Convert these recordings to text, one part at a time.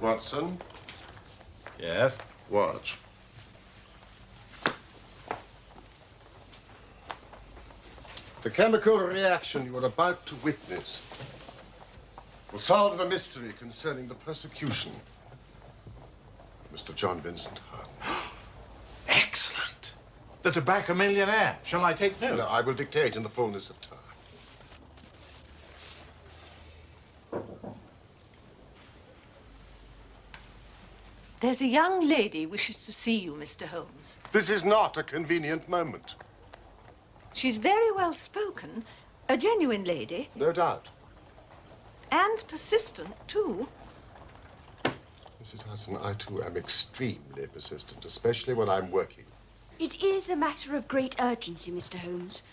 Watson? Yes? Watch. The chemical reaction you are about to witness will solve the mystery concerning the persecution of Mr. John Vincent Harding. Excellent. The tobacco millionaire. Shall I take notes? No, I will dictate in the fullness of time. There's a young lady wishes to see you, Mr. Holmes. This is not a convenient moment. She's very well spoken, a genuine lady. No doubt. And persistent, too. Mrs. Hudson, I, too, am extremely persistent, especially when I'm working. It is a matter of great urgency, Mr. Holmes,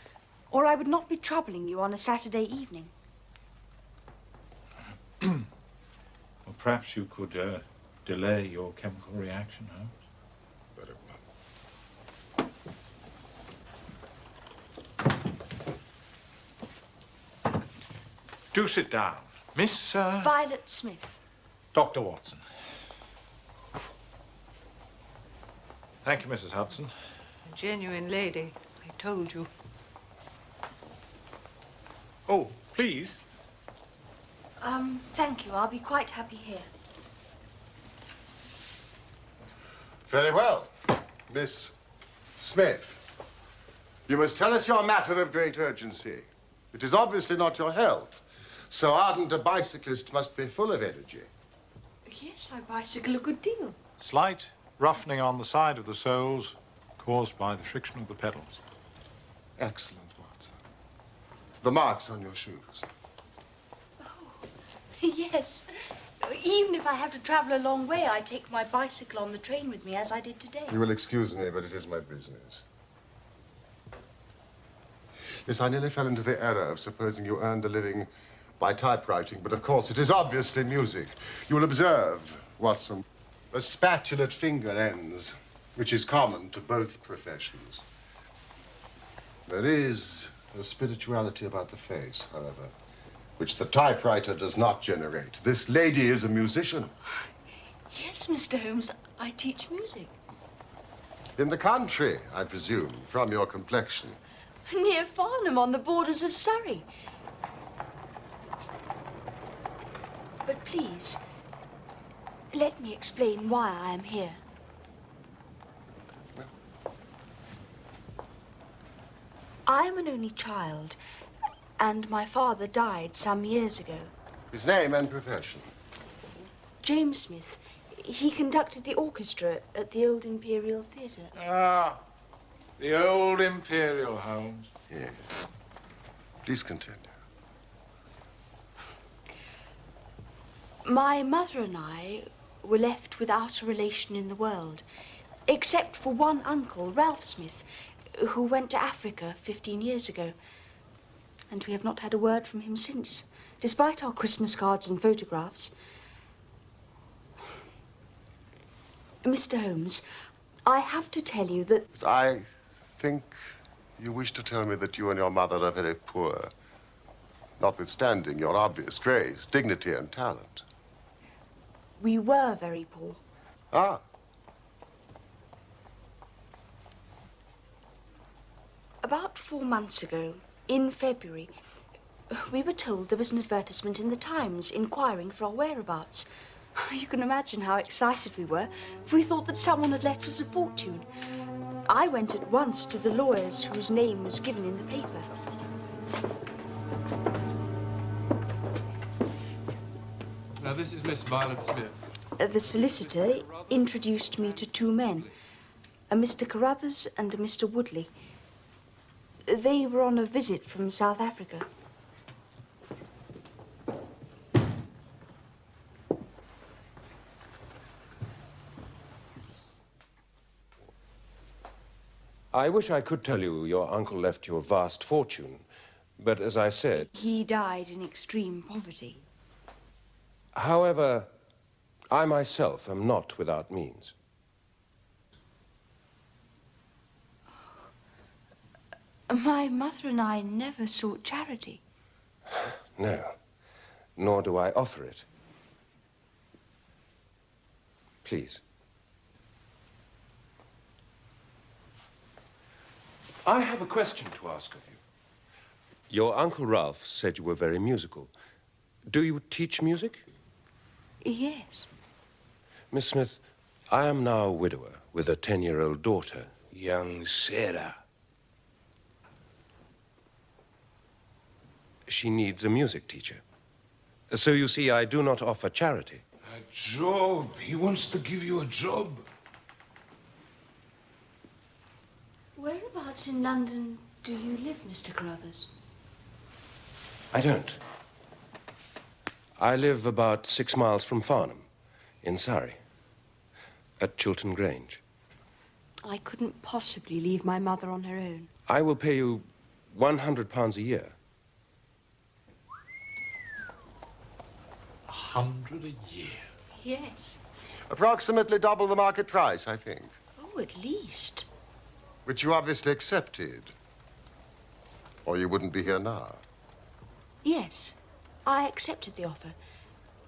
or I would not be troubling you on a Saturday evening. Well, perhaps you could delay your chemical reaction, Holmes. Very well. Do sit down. Miss... Violet Smith. Dr. Watson. Thank you, Mrs. Hudson. A genuine lady, I told you. Oh, please. Thank you. I'll be quite happy here. Very well. Miss Smith, you must tell us your matter of great urgency. It is obviously not your health. So ardent a bicyclist must be full of energy. Yes, I bicycle a good deal. Slight roughening on the side of the soles caused by the friction of the pedals. Excellent, Watson. The marks on your shoes. Yes. Even if I have to travel a long way, I take my bicycle on the train with me, as I did today. You will excuse me, but it is my business. Yes, I nearly fell into the error of supposing you earned a living by typewriting, but of course it is obviously music. You will observe, Watson, a spatulate finger ends, which is common to both professions. There is a spirituality about the face, however, which the typewriter does not generate. This lady is a musician. Yes, Mr. Holmes, I teach music. In the country, I presume, from your complexion. Near Farnham, on the borders of Surrey. But please, let me explain why I am here. I am an only child, and my father died some years ago. His name and profession? James Smith. He conducted the orchestra at the Old Imperial Theatre. Ah, the Old Imperial, Holmes. Yes. Please continue. My mother and I were left without a relation in the world, except for one uncle, Ralph Smith, who went to Africa 15 years ago. And we have not had a word from him since, despite our Christmas cards and photographs. Mr. Holmes, I have to tell you that... I think you wish to tell me that you and your mother are very poor, notwithstanding your obvious grace, dignity, and talent. We were very poor. Ah. About 4 months ago, in February, we were told there was an advertisement in the Times inquiring for our whereabouts. You can imagine how excited we were, for we thought that someone had left us a fortune. I went at once to the lawyers whose name was given in the paper. Now, this is Miss Violet Smith. The solicitor introduced me to 2 men, a Mr. Carruthers and a Mr. Woodley. They were on a visit from South Africa. I wish I could tell you your uncle left you a vast fortune, but as I said... He died in extreme poverty. However, I myself am not without means. My mother and I never sought charity. No, nor do I offer it. Please. I have a question to ask of you. Your Uncle Ralph said you were very musical. Do you teach music? Yes. Miss Smith, I am now a widower with a 10-year-old daughter. Young Sarah. She needs a music teacher. So you see, I do not offer charity. A job. He wants to give you a job. Whereabouts in London do you live, Mr. Carruthers? I don't. I live about 6 miles from Farnham, in Surrey, at Chiltern Grange. I couldn't possibly leave my mother on her own. I will pay you £100 a year. 100 a year. Yes. Approximately double the market price, I think. Oh, at least. Which you obviously accepted. Or you wouldn't be here now. Yes, I accepted the offer.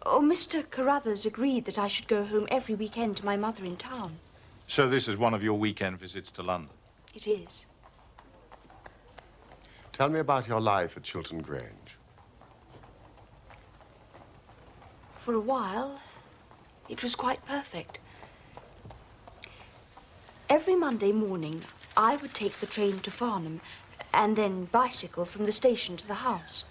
Oh, Mr. Carruthers agreed that I should go home every weekend to my mother in town. So this is one of your weekend visits to London? It is. Tell me about your life at Chiltern Grange. For a while, it was quite perfect. Every Monday morning, I would take the train to Farnham and then bicycle from the station to the house.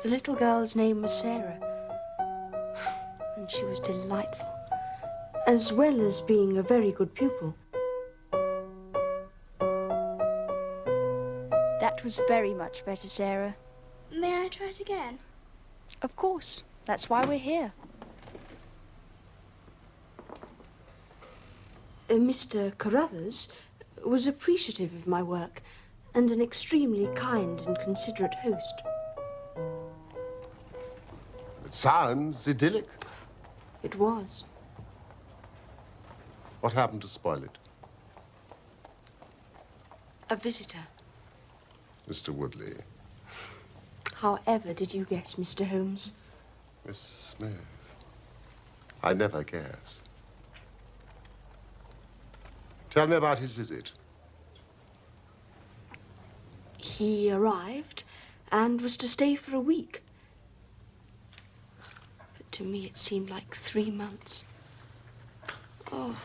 The little girl's name was Sarah, and she was delightful, as well as being a very good pupil. That was very much better, Sarah. May I try it again? Of course. That's why we're here. Mr. Carruthers was appreciative of my work and an extremely kind and considerate host. It sounds idyllic. It was. What happened to spoil it? A visitor. Mr. Woodley. However did you guess, Mr. Holmes? Miss Smith. I never guess. Tell me about his visit. He arrived and was to stay for a week. But to me it seemed like 3 months. Oh,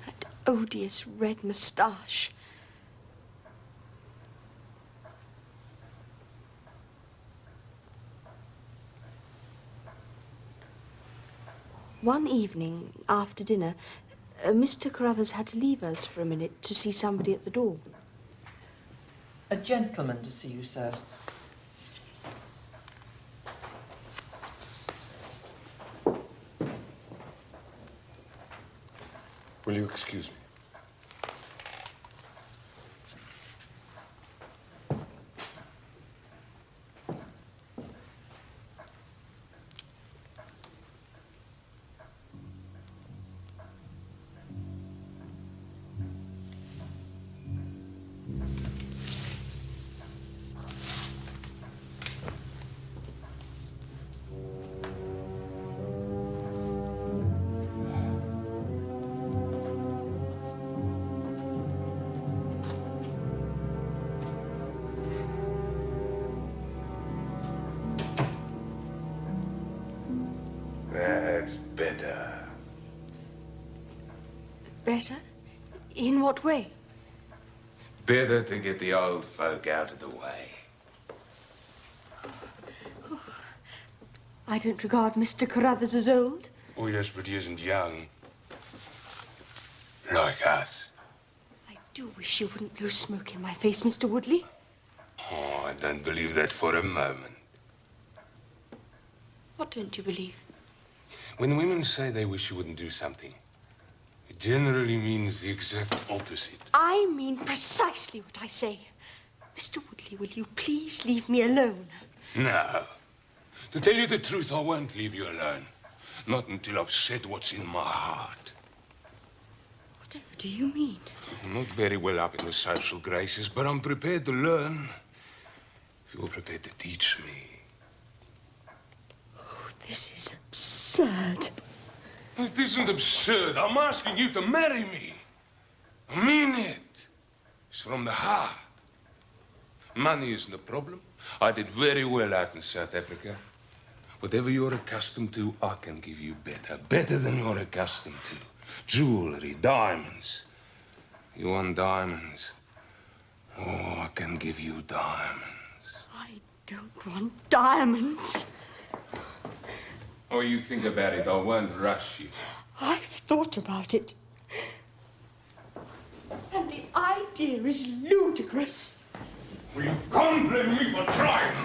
that odious red moustache. One evening, after dinner, Mr. Carruthers had to leave us for a minute to see somebody at the door. A gentleman to see you, sir. Will you excuse me? That's better. Better? In what way? Better to get the old folk out of the way. I don't regard Mr. Carruthers as old. Oh, yes, but he isn't young. Like us. I do wish you wouldn't blow smoke in my face, Mr. Woodley. Oh, I don't believe that for a moment. What don't you believe? When women say they wish you wouldn't do something, it generally means the exact opposite. I mean precisely what I say. Mr. Woodley, will you please leave me alone? No. To tell you the truth, I won't leave you alone. Not until I've said what's in my heart. Whatever do you mean? I'm not very well up in the social graces, but I'm prepared to learn. If you're prepared to teach me. Oh, this is absurd. It isn't absurd. I'm asking you to marry me. I mean it. It's from the heart. Money isn't a problem. I did very well out in South Africa. Whatever you're accustomed to, I can give you better. Better than you're accustomed to. Jewelry, diamonds. You want diamonds? Oh, I can give you diamonds. I don't want diamonds. Oh, you think about it. I won't rush you. I've thought about it. And the idea is ludicrous. Well, you can't blame me for trying.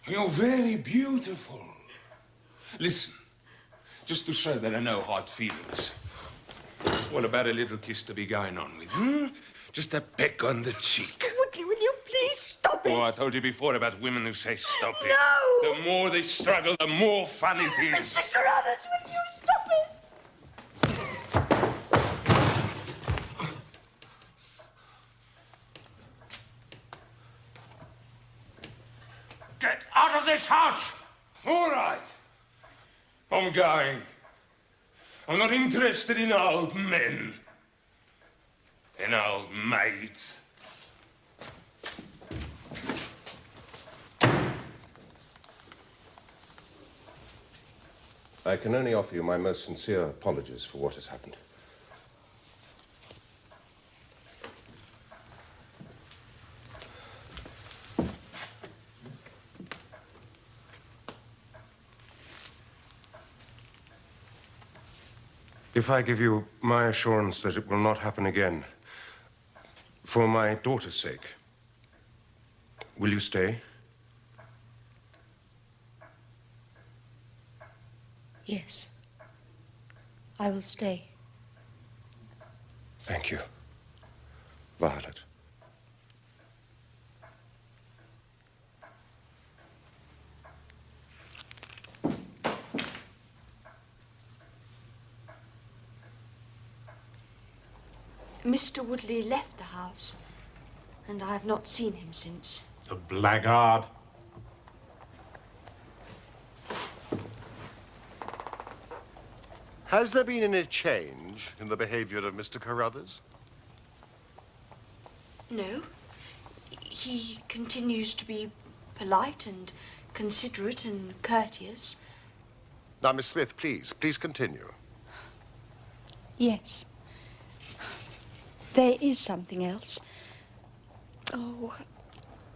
You're very beautiful. Listen, just to show that I know hard feelings. What about a little kiss to be going on with, hmm? Just a peck on the cheek. Woodley, will you please stop it? Oh, I told you before about women who say stop it. No! The more they struggle, the more fun it is. Mr. Carruthers, will you stop it? Get out of this house! All right. I'm going. I'm not interested in old men. In old maids. I can only offer you my most sincere apologies for what has happened. If I give you my assurance that it will not happen again, for my daughter's sake, will you stay? Yes. I will stay. Thank you, Violet. Mr. Woodley left the house, and I have not seen him since. The blackguard. Has there been any change in the behavior of Mr. Carruthers? No. He continues to be polite and considerate and courteous. Now, Miss Smith, please continue. Yes. There is something else. Oh,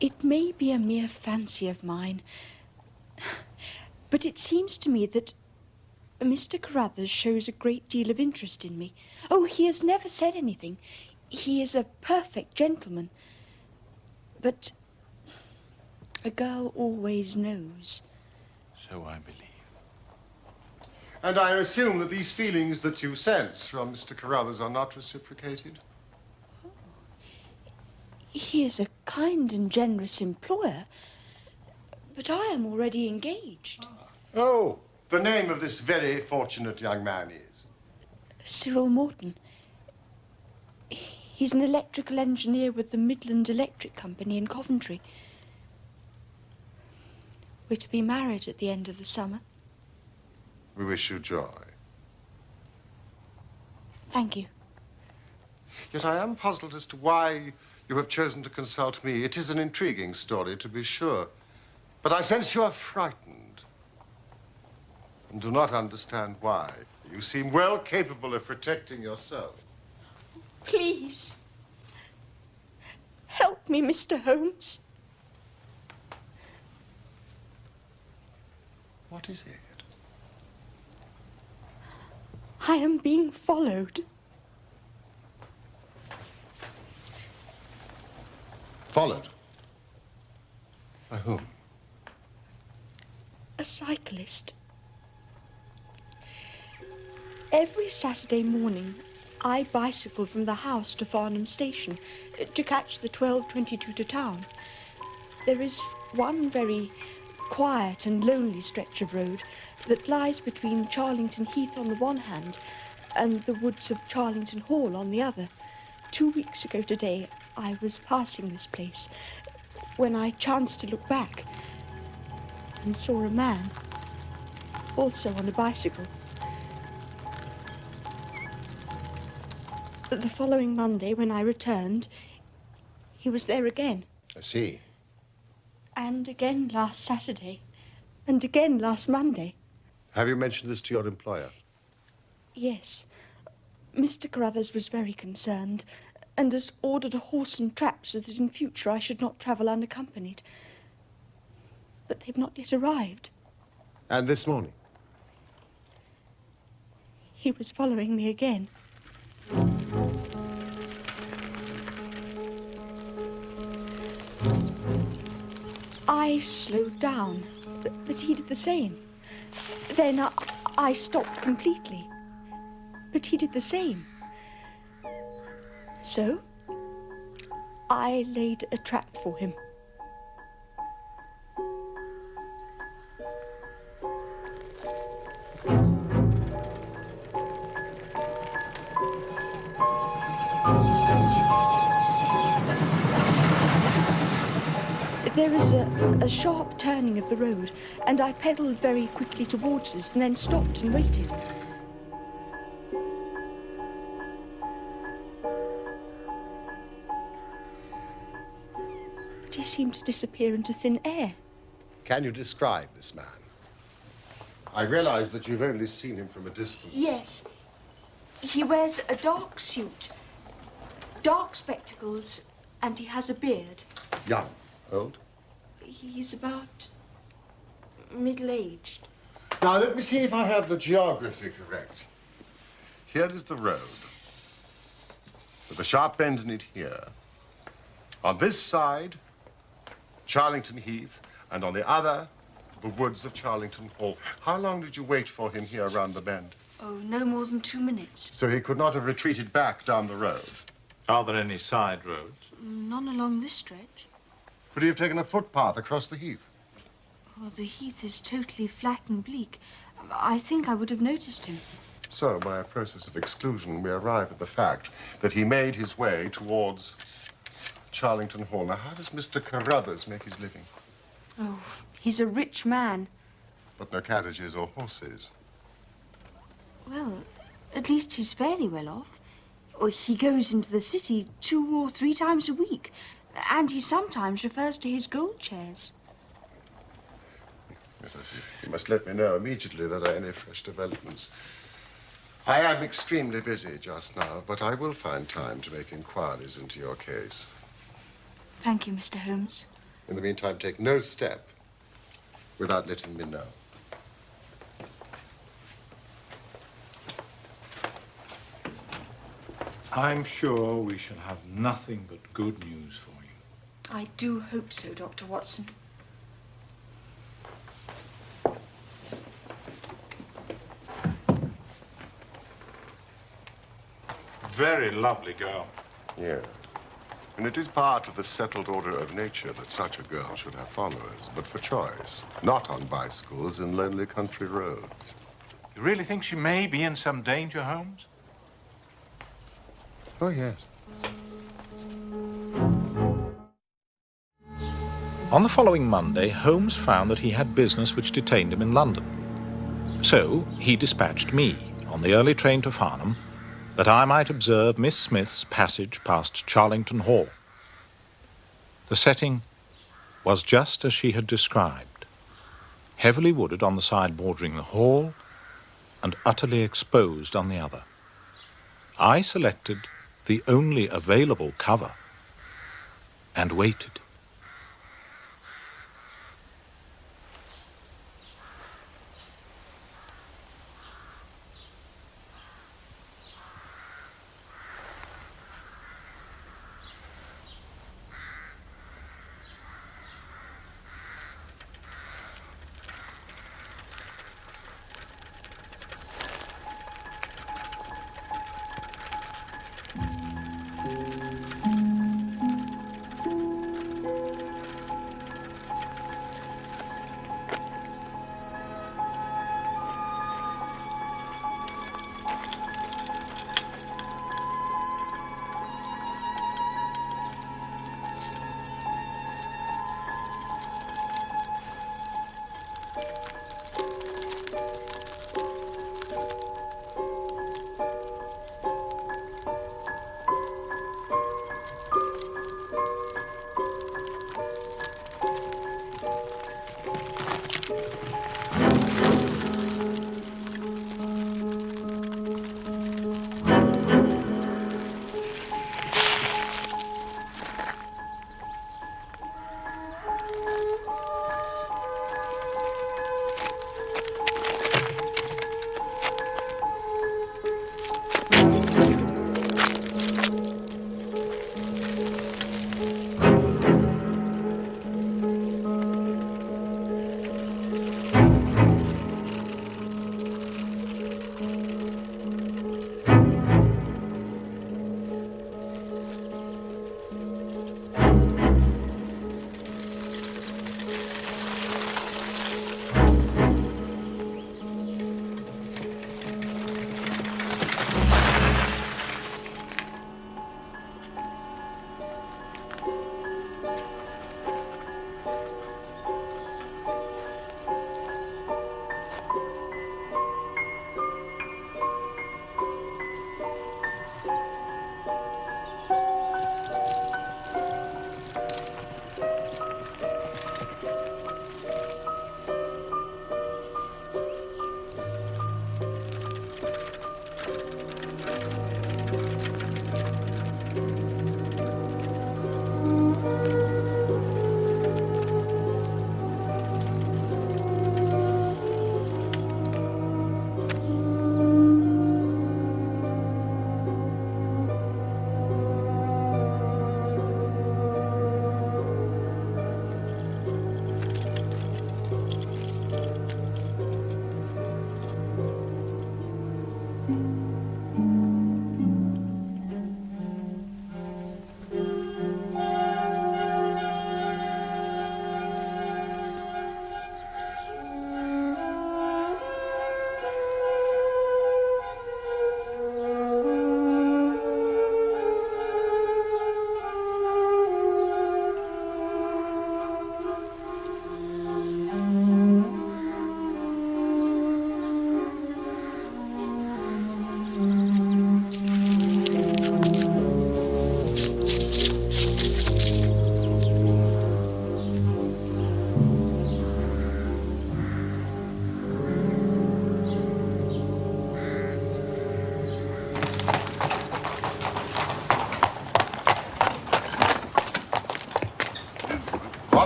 it may be a mere fancy of mine, but it seems to me that Mr. Carruthers shows a great deal of interest in me. Oh, he has never said anything. He is a perfect gentleman. But a girl always knows. So I believe. And I assume that these feelings that you sense from Mr. Carruthers are not reciprocated? He is a kind and generous employer, but I am already engaged. Oh, the name of this very fortunate young man is? Cyril Morton. He's an electrical engineer with the Midland Electric Company in Coventry. We're to be married at the end of the summer. We wish you joy. Thank you. Yet I am puzzled as to why you have chosen to consult me. It is an intriguing story, to be sure. But I sense you are frightened. And do not understand why. You seem well capable of protecting yourself. Please. Help me, Mr. Holmes. What is it? I am being followed. Followed? By whom? A cyclist. Every Saturday morning, I bicycled from the house to Farnham Station to catch the 12:22 to town. There is one very quiet and lonely stretch of road that lies between Charlington Heath on the one hand and the woods of Charlington Hall on the other. 2 weeks ago today, I was passing this place when I chanced to look back and saw a man, also on a bicycle. The following Monday, when I returned, he was there again. I see. And again last Saturday. And again last Monday. Have you mentioned this to your employer? Yes. Mr. Carruthers was very concerned and has ordered a horse and trap so that in future I should not travel unaccompanied. But they've not yet arrived. And this morning? He was following me again. I slowed down, but he did the same. Then I stopped completely, but he did the same. So, I laid a trap for him. There is a sharp turning of the road, and I pedalled very quickly towards this and then stopped and waited. But he seemed to disappear into thin air. Can you describe this man? I realize that you've only seen him from a distance. Yes. He wears a dark suit, dark spectacles, and he has a beard. Young? Old? He is about middle-aged. Now, let me see if I have the geography correct. Here is the road, with a sharp bend in it here. On this side, Charlington Heath, and on the other, the woods of Charlington Hall. How long did you wait for him here around the bend? Oh, no more than 2 minutes. So he could not have retreated back down the road? Are there any side roads? None along this stretch. Could he have taken a footpath across the heath? Oh, the heath is totally flat and bleak. I think I would have noticed him. So, by a process of exclusion, we arrive at the fact that he made his way towards Charlington Hall. Now, how does Mr. Carruthers make his living? Oh, he's a rich man. But no carriages or horses. Well, at least he's fairly well off. Or he goes into the city 2 or 3 times a week. And he sometimes refers to his gold chairs. Yes, I see. You must let me know immediately that there are any fresh developments. I am extremely busy just now, but I will find time to make inquiries into your case. Thank you, Mr. Holmes. In the meantime, take no step without letting me know. I'm sure we shall have nothing but good news for you. I do hope so, Dr. Watson. Very lovely girl. Yeah. And it is part of the settled order of nature that such a girl should have followers, but for choice, not on bicycles in lonely country roads. You really think she may be in some danger, Holmes? Oh, yes. On the following Monday, Holmes found that he had business which detained him in London. So he dispatched me on the early train to Farnham that I might observe Miss Smith's passage past Charlington Hall. The setting was just as she had described, heavily wooded on the side bordering the hall and utterly exposed on the other. I selected the only available cover and waited.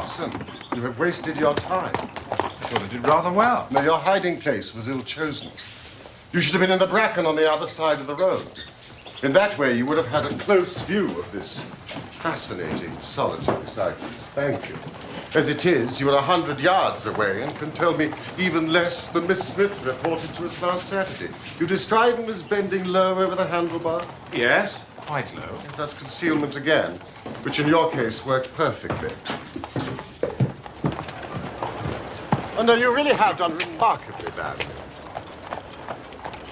Watson, you have wasted your time. I thought I did rather well. No, your hiding place was ill-chosen. You should have been in the bracken on the other side of the road. In that way, you would have had a close view of this fascinating, solitary cyclist. Thank you. As it is, you are 100 yards away and can tell me even less than Miss Smith reported to us last Saturday. You describe him as bending low over the handlebar? Yes, quite low. Yes, that's concealment again, which in your case worked perfectly. Oh, no, you really have done remarkably badly.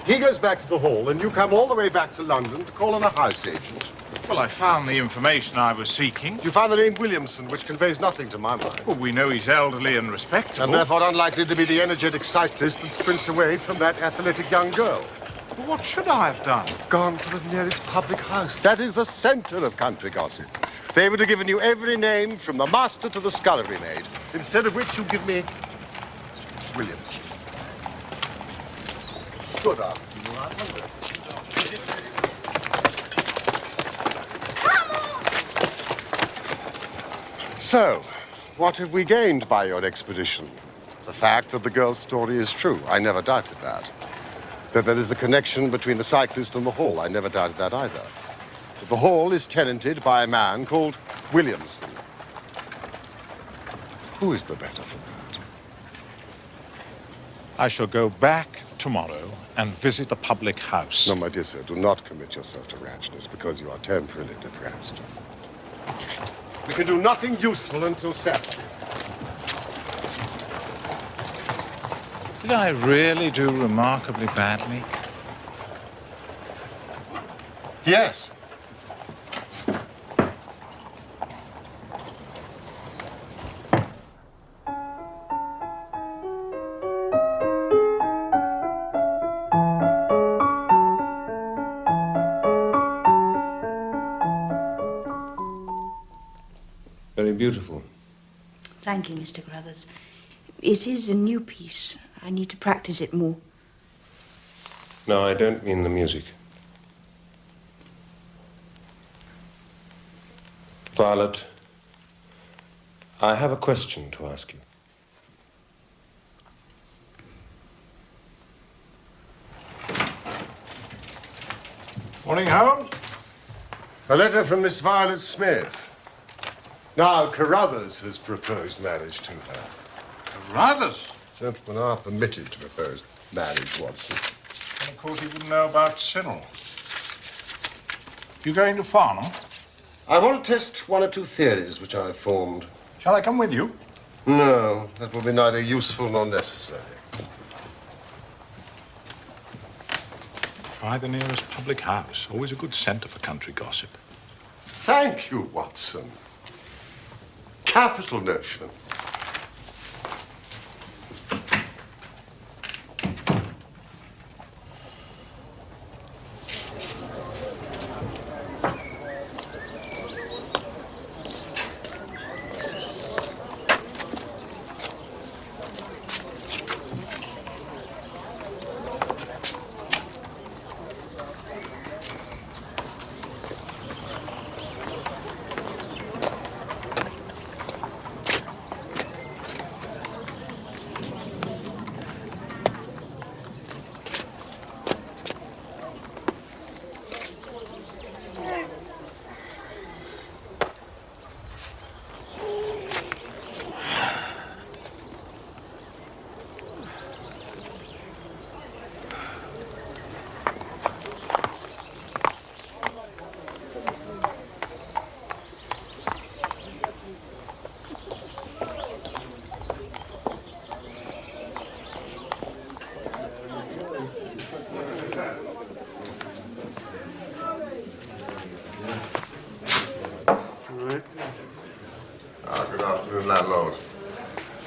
He goes back to the Hall, and you come all the way back to London to call on a house agent. Well, I found the information I was seeking. You found the name Williamson, which conveys nothing to my mind. Well, we know he's elderly and respectable. And therefore unlikely to be the energetic cyclist that sprints away from that athletic young girl. Well, what should I have done? Gone to the nearest public house. That is the center of country gossip. They would have given you every name from the master to the scullery maid. Instead of which you give me Williamson. Good afternoon, I wonder. So, what have we gained by your expedition? The fact that the girl's story is true. I never doubted that. That there is a connection between the cyclist and the Hall. I never doubted that either. That the Hall is tenanted by a man called Williamson. Who is the better for that? I shall go back tomorrow and visit the public house. No, my dear sir, do not commit yourself to rashness because you are temporarily depressed. We can do nothing useful until Saturday. Did I really do remarkably badly? Yes. Very beautiful. Thank you, Mr. Carruthers. It is a new piece. I need to practice it more. No, I don't mean the music. Violet, I have a question to ask you. Morning, Holmes. A letter from Miss Violet Smith. Now, Carruthers has proposed marriage to her. Carruthers? Gentlemen are permitted to propose marriage, Watson. And of course he wouldn't know about Cyril. You going to Farnham? I want to test one or two theories which I have formed. Shall I come with you? No, that will be neither useful nor necessary. Try the nearest public house. Always a good centre for country gossip. Thank you, Watson. Capital notion.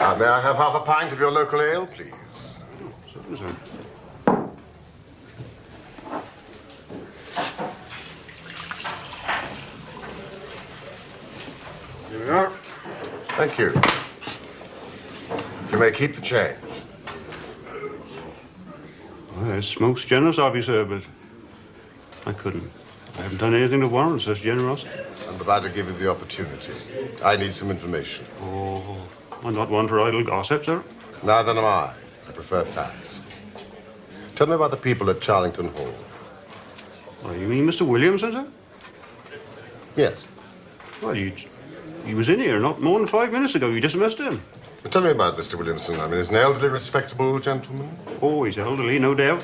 May I have half a pint of your local ale, please? Certainly, sir. Here we are. Thank you. You may keep the change. Well, it's most generous of you, sir, but I couldn't. I haven't done anything to warrant such generosity. I'm about to give you the opportunity. I need some information. Oh, I'm not one for idle gossip, sir. Neither am I. I prefer facts. Tell me about the people at Charlington Hall. Well, you mean Mr. Williamson, sir? Yes. Well, he was in here not more than 5 minutes ago. You just missed him. But tell me about Mr. Williamson. I mean, he's an elderly, respectable gentleman. Oh, he's elderly, no doubt.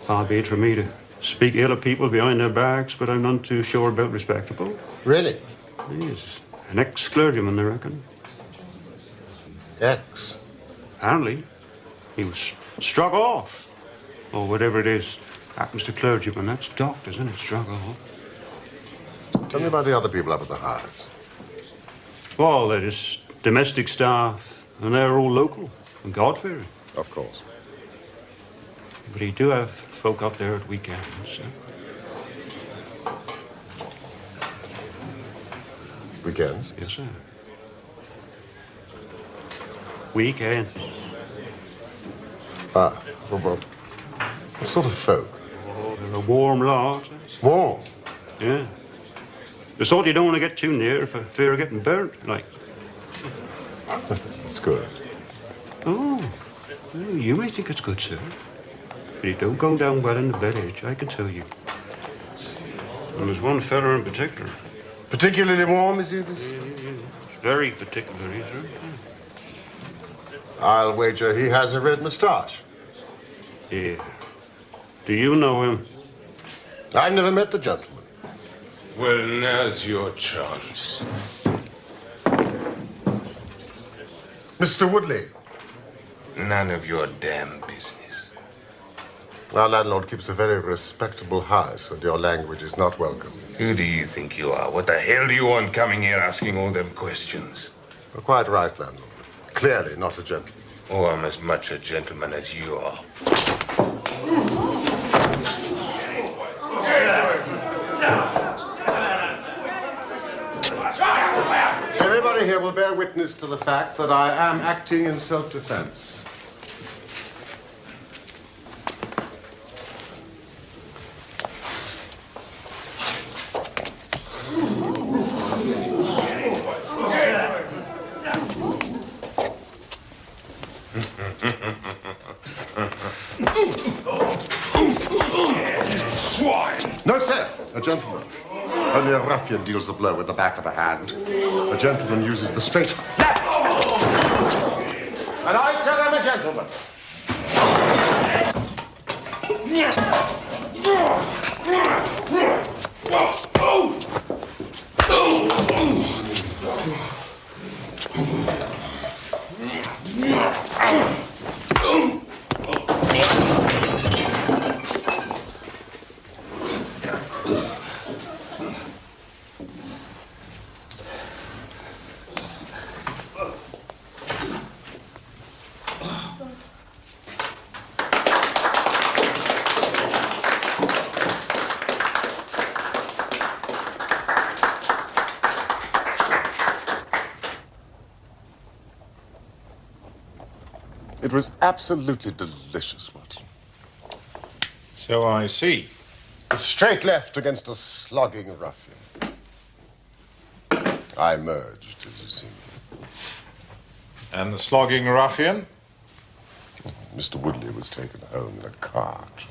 Far be it from me to speak ill of people behind their backs, but I'm none too sure about respectable. Really? He's an ex-clergyman, I reckon. Ex? Apparently. He was struck off. Or whatever it is happens to clergymen. That's doctors, isn't it? Struck off. Tell me about the other people up at the house. Well, they're just domestic staff, and they're all local and God-fearing. Of course. But he do have folk up there at weekends, so. Weekends? Yes, sir. Weekends. Ah, well, what sort of folk? Oh, they're a warm lot. Warm? Yeah. The sort you don't want to get too near for fear of getting burnt, like. That's good. Oh, well, you may think it's good, sir. But it don't go down well in the bed edge, I can tell you. And there's one fella in particular. Particularly warm, is he, this? It's very particular, is sir. I'll wager he has a red moustache. Yeah. Do you know him? I've never met the gentleman. Well, now's your chance. Mr. Woodley. None of your damn business. Our landlord keeps a very respectable house, and your language is not welcome. Who do you think you are? What the hell do you want coming here asking all them questions? You're quite right, landlord. Clearly not a gentleman. Oh, I'm as much a gentleman as you are. Everybody here will bear witness to the fact that I am acting in self-defense. No, sir. A gentleman. Only a ruffian deals the blow with the back of the hand. A gentleman uses the straight left. And I said I'm a gentleman. It was absolutely delicious, Watson. So I see. A straight left against a slogging ruffian. I emerged, as you see. And the slogging ruffian? Mr. Woodley was taken home in a cart.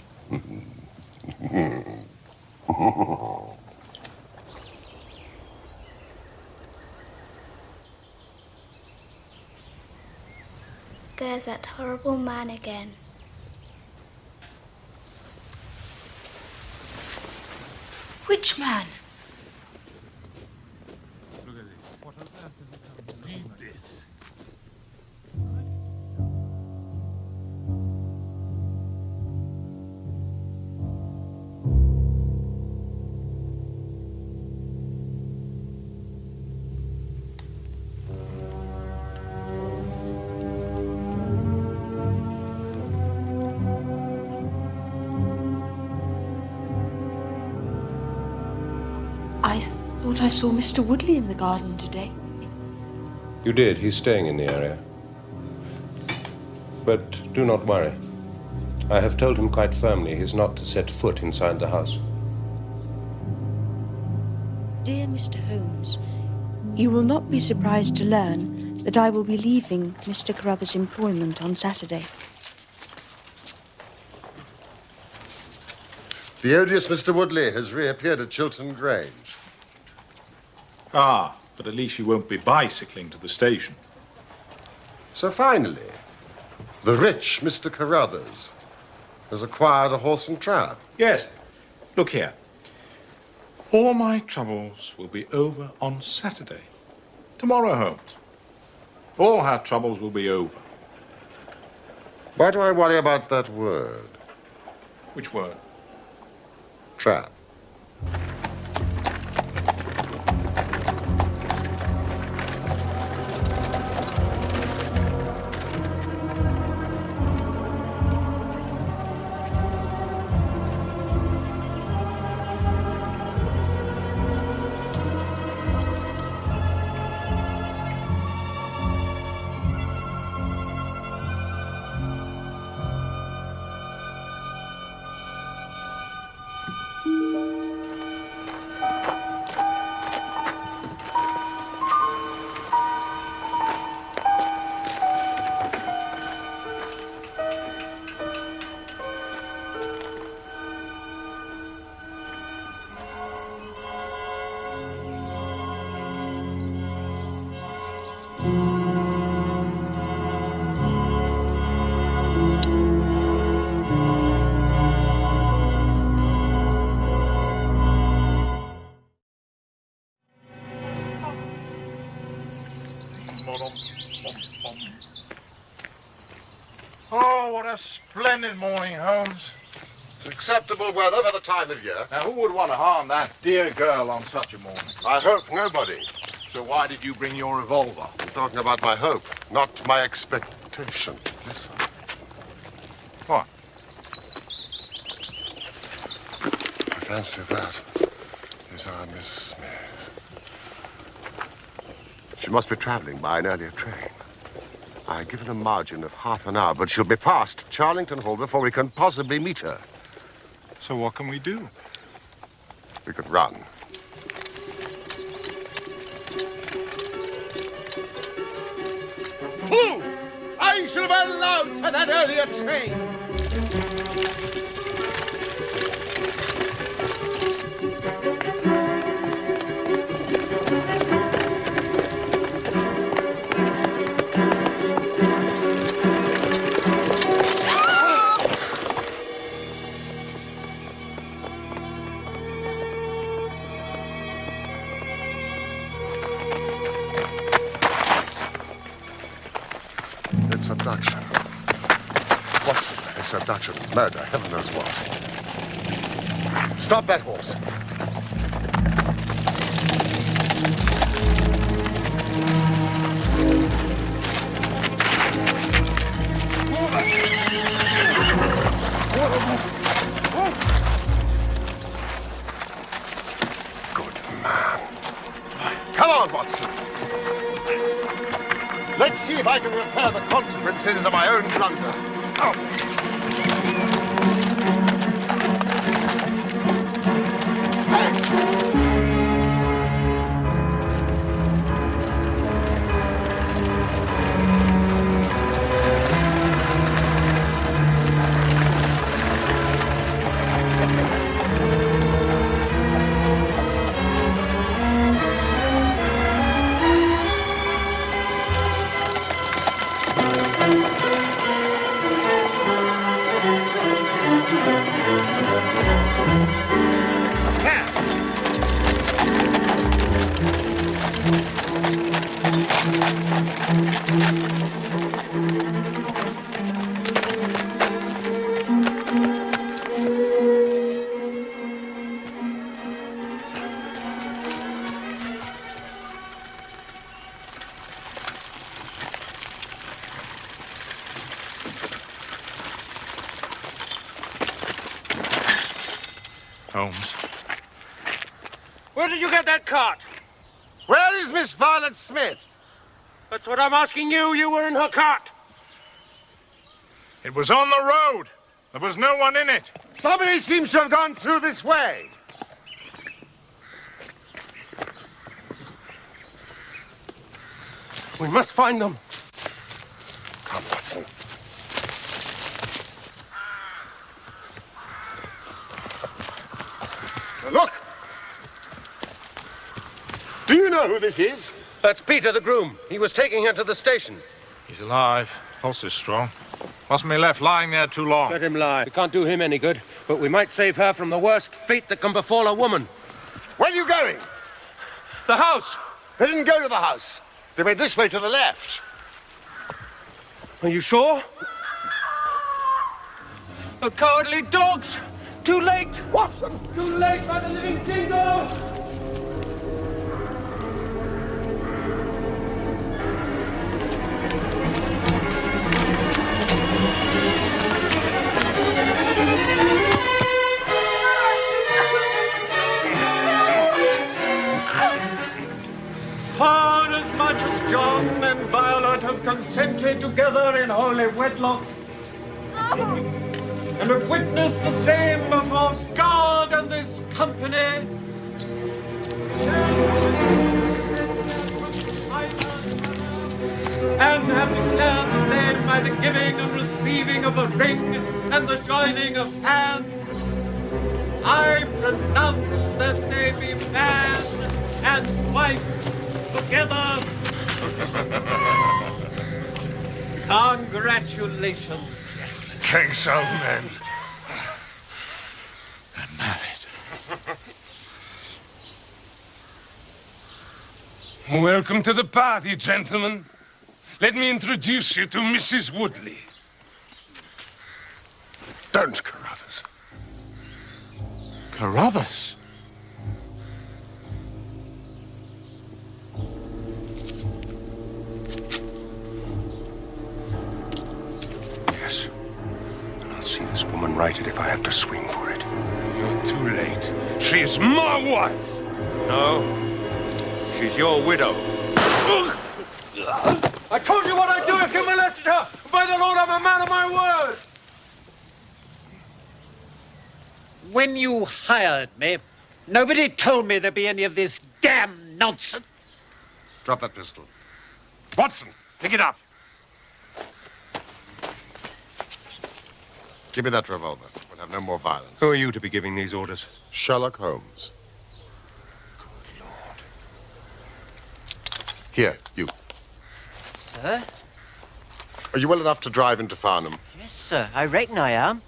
There's that horrible man again. Which man? Look at this. What on earth has he done? Read this. I thought I saw Mr. Woodley in the garden today. You did. He's staying in the area. But do not worry. I have told him quite firmly he's not to set foot inside the house. Dear Mr. Holmes, you will not be surprised to learn that I will be leaving Mr. Carruthers' employment on Saturday. The odious Mr. Woodley has reappeared at Chiltern Grange. Ah, but at least you won't be bicycling to the station. So finally, the rich Mr. Carruthers has acquired a horse and trap. Yes. Look here. All my troubles will be over on Saturday. Tomorrow, Holmes. All our troubles will be over. Why do I worry about that word? Which word? Trap. Oh, what a splendid morning, Holmes. It's acceptable weather for the time of year. Now, who would want to harm that dear girl on such a morning? I hope nobody. So why did you bring your revolver? I'm talking about my hope, not my expectation. Listen. What? I fancy that is our Miss Smith. She must be traveling by an earlier train. I've given a margin of half an hour, but she'll be past Charlington Hall before we can possibly meet her. So what can we do? We could run. Fool! I should have allowed for that earlier train! It's abduction. Watson, it's abduction, murder, heaven knows what. Stop that horse. Good man. Come on, Watson. Let's see if I can repair the consequences of my own blunder. Holmes, Where did you get that cart? Where is Miss Violet Smith? That's what I'm asking you. You were in her cart. It was on the road. There was no one in it. Somebody seems to have gone through this way. We must find them. Come, Watson. Now, look! Do you know who this is? That's Peter, the groom. He was taking her to the station. He's alive. Pulse is strong. Wasn't me left lying there too long. Let him lie. We can't do him any good, but we might save her from the worst fate that can befall a woman. Where are you going? The house. They didn't go to the house. They went this way to the left. Are you sure? The cowardly dogs! Too late! Watson! Too late by the living dingo! For as much as John and Violet have consented together in holy wedlock, and have witnessed the same before God and this company, and have declared the same by the giving and receiving of a ring and the joining of hands, I pronounce that they be man and wife together. Congratulations. Thanks, old man. They're married. Welcome to the party, gentlemen. Let me introduce you to Mrs. Woodley. Don't, Carruthers. Carruthers? Yes. And I'll see this woman righted if I have to swing for it. You're too late. She's my wife. No. She's your widow. I told you what I'd do if you molested her. By the Lord, I'm a man of my word. When you hired me, nobody told me there'd be any of this damn nonsense. Drop that pistol. Watson, pick it up. Give me that revolver. We'll have no more violence. Who are you to be giving these orders? Sherlock Holmes. Good Lord. Here, you. Sir? Are you well enough to drive into Farnham? Yes, sir. I reckon I am.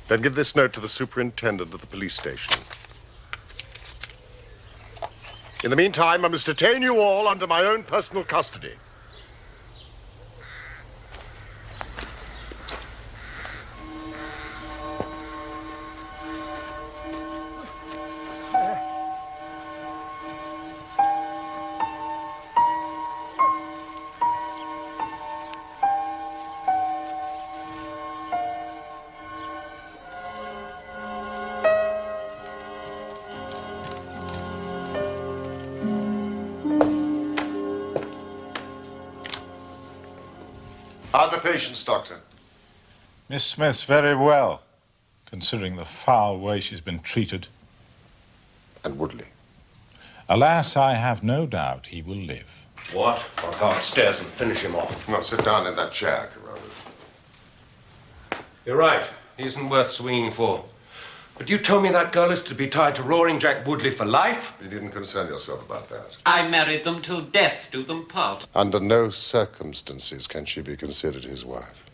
Then give this note to the superintendent of the police station. In the meantime, I must detain you all under my own personal custody. How are the patients, Doctor? Miss Smith's very well, considering the foul way she's been treated. And Woodley? Alas, I have no doubt he will live. What? I'll go upstairs and finish him off. Now sit down in that chair, Carruthers. You're right. He isn't worth swinging for. But you told me that girl is to be tied to Roaring Jack Woodley for life? You needn't concern yourself about that. I married them till death do them part. Under no circumstances can she be considered his wife.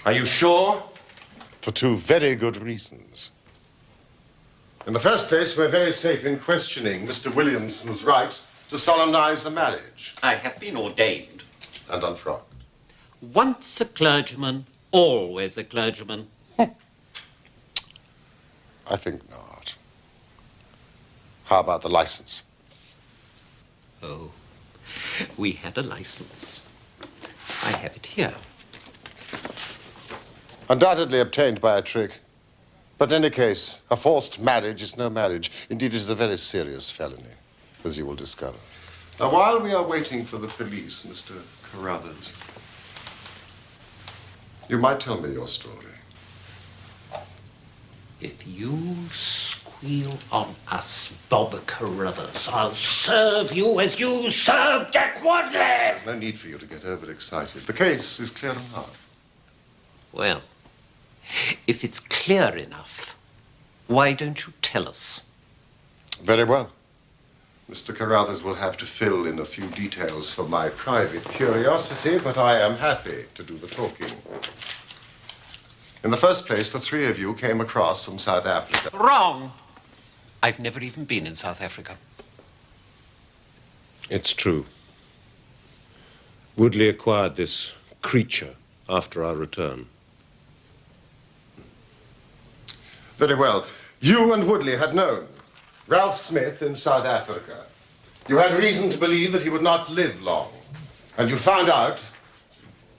Are you sure? For two very good reasons. In the first place, we're very safe in questioning Mr. Williamson's right to solemnize the marriage. I have been ordained. And unfrocked. Once a clergyman, always a clergyman. I think not. How about the license? Oh, we had a license. I have it here. Undoubtedly obtained by a trick. But in any case, a forced marriage is no marriage. Indeed, it is a very serious felony, as you will discover. Now, while we are waiting for the police, Mr. Carruthers, you might tell me your story. If you squeal on us, Bob Carruthers, I'll serve you as you served Jack Wadley! There's no need for you to get overexcited. The case is clear enough. Well, if it's clear enough, why don't you tell us? Very well. Mr. Carruthers will have to fill in a few details for my private curiosity, but I am happy to do the talking. In the first place, the three of you came across from South Africa. Wrong! I've never even been in South Africa. It's true. Woodley acquired this creature after our return. Very well. You and Woodley had known Ralph Smith in South Africa. You had reason to believe that he would not live long. And you found out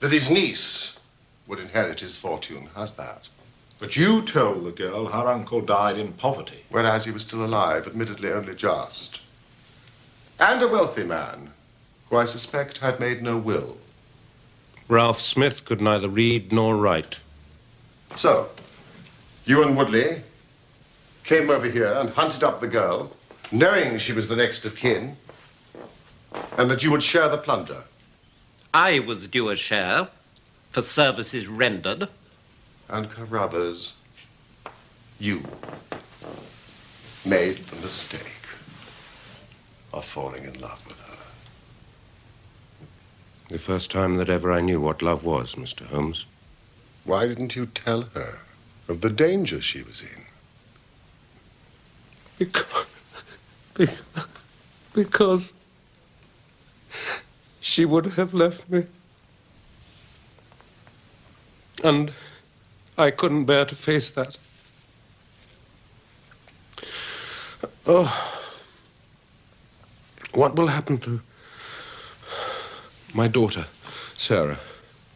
that his niece would inherit his fortune. How's that? But you told the girl her uncle died in poverty. Whereas he was still alive, admittedly only just. And a wealthy man, who I suspect had made no will. Ralph Smith could neither read nor write. So, you and Woodley came over here and hunted up the girl, knowing she was the next of kin, and that you would share the plunder. I was due a share for services rendered. And Carruthers, you made the mistake of falling in love with her. The first time that ever I knew what love was, Mr. Holmes. Why didn't you tell her of the danger she was in? Because she would have left me. And I couldn't bear to face that. Oh, what will happen to my daughter, Sarah?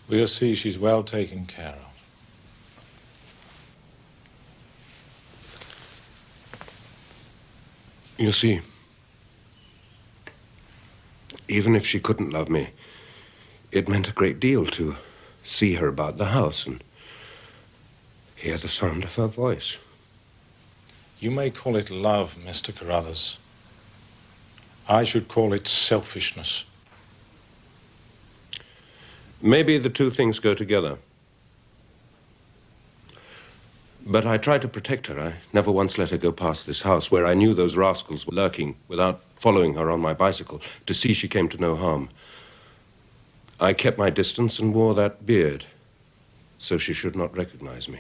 We'll see she's well taken care of. You see, even if she couldn't love me, it meant a great deal to see her about the house and hear the sound of her voice. You may call it love, Mr. Carruthers. I should call it selfishness. Maybe the two things go together. But I tried to protect her. I never once let her go past this house where I knew those rascals were lurking without following her on my bicycle to see she came to no harm. I kept my distance and wore that beard so she should not recognize me.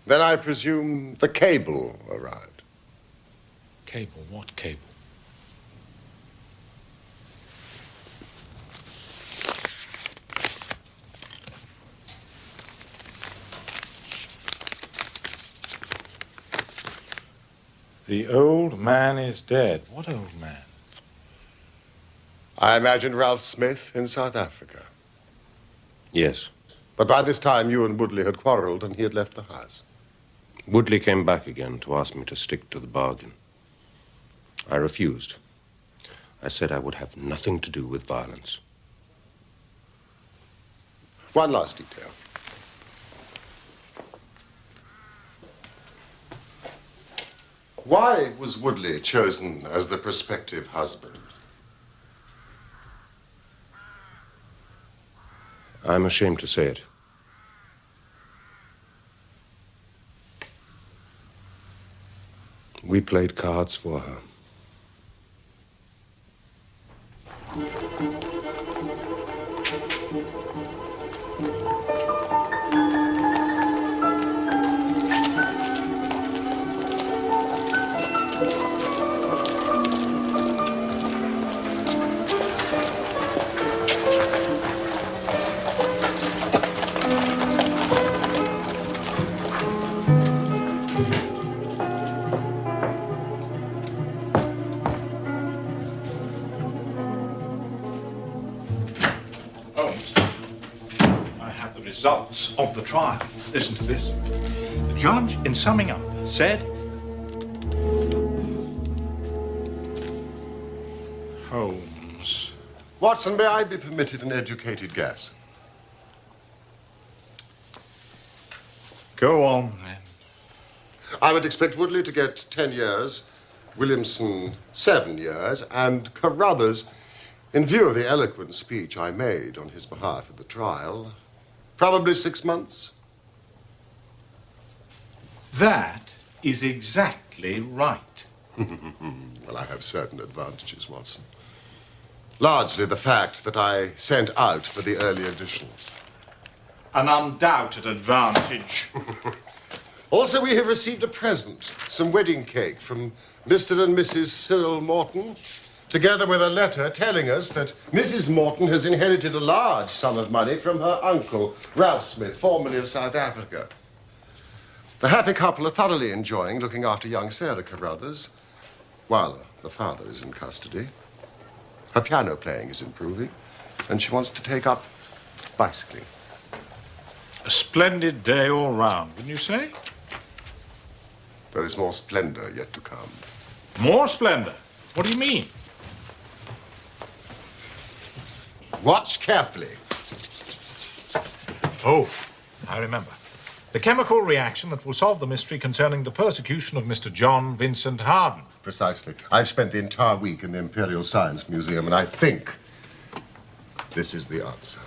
Then I presume the cable arrived. Cable? What cable? The old man is dead. What old man? I imagine Ralph Smith in South Africa. Yes. But by this time, you and Woodley had quarreled and he had left the house. Woodley came back again to ask me to stick to the bargain. I refused. I said I would have nothing to do with violence. One last detail. Why was Woodley chosen as the prospective husband? I'm ashamed to say it. We played cards for her. Results of the trial. Listen to this. The judge, in summing up, said, Holmes. Watson, may I be permitted an educated guess? Go on, then. I would expect Woodley to get 10 years, Williamson 7 years, and Carruthers, in view of the eloquent speech I made on his behalf at the trial, probably 6 months. That is exactly right. Well, I have certain advantages, Watson. Largely the fact that I sent out for the early edition. An undoubted advantage. Also, we have received a present, some wedding cake from Mr. and Mrs. Cyril Morton, together with a letter telling us that Mrs. Morton has inherited a large sum of money from her uncle, Ralph Smith, formerly of South Africa. The happy couple are thoroughly enjoying looking after young Sarah Carruthers, while the father is in custody. Her piano playing is improving, and she wants to take up bicycling. A splendid day all round, wouldn't you say? There is more splendor yet to come. More splendor? What do you mean? Watch carefully. Oh, I remember. The chemical reaction that will solve the mystery concerning the persecution of Mr. John Vincent Harden. Precisely. I've spent the entire week in the Imperial Science Museum, and I think this is the answer.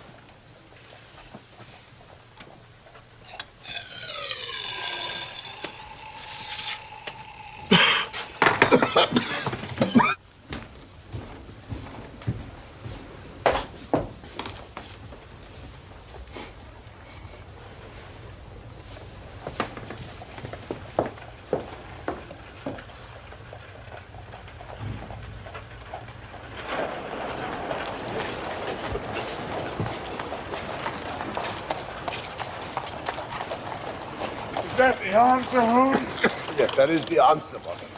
Is that the answer, Holmes? Yes, that is the answer, boss.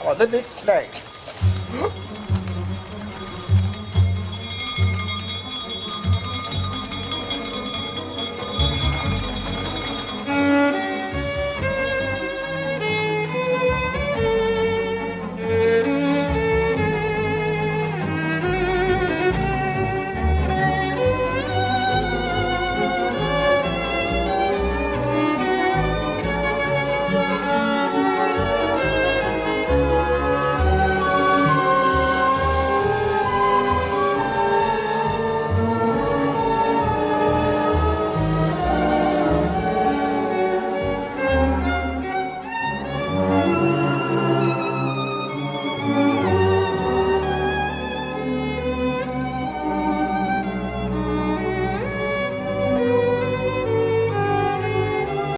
On the next slide.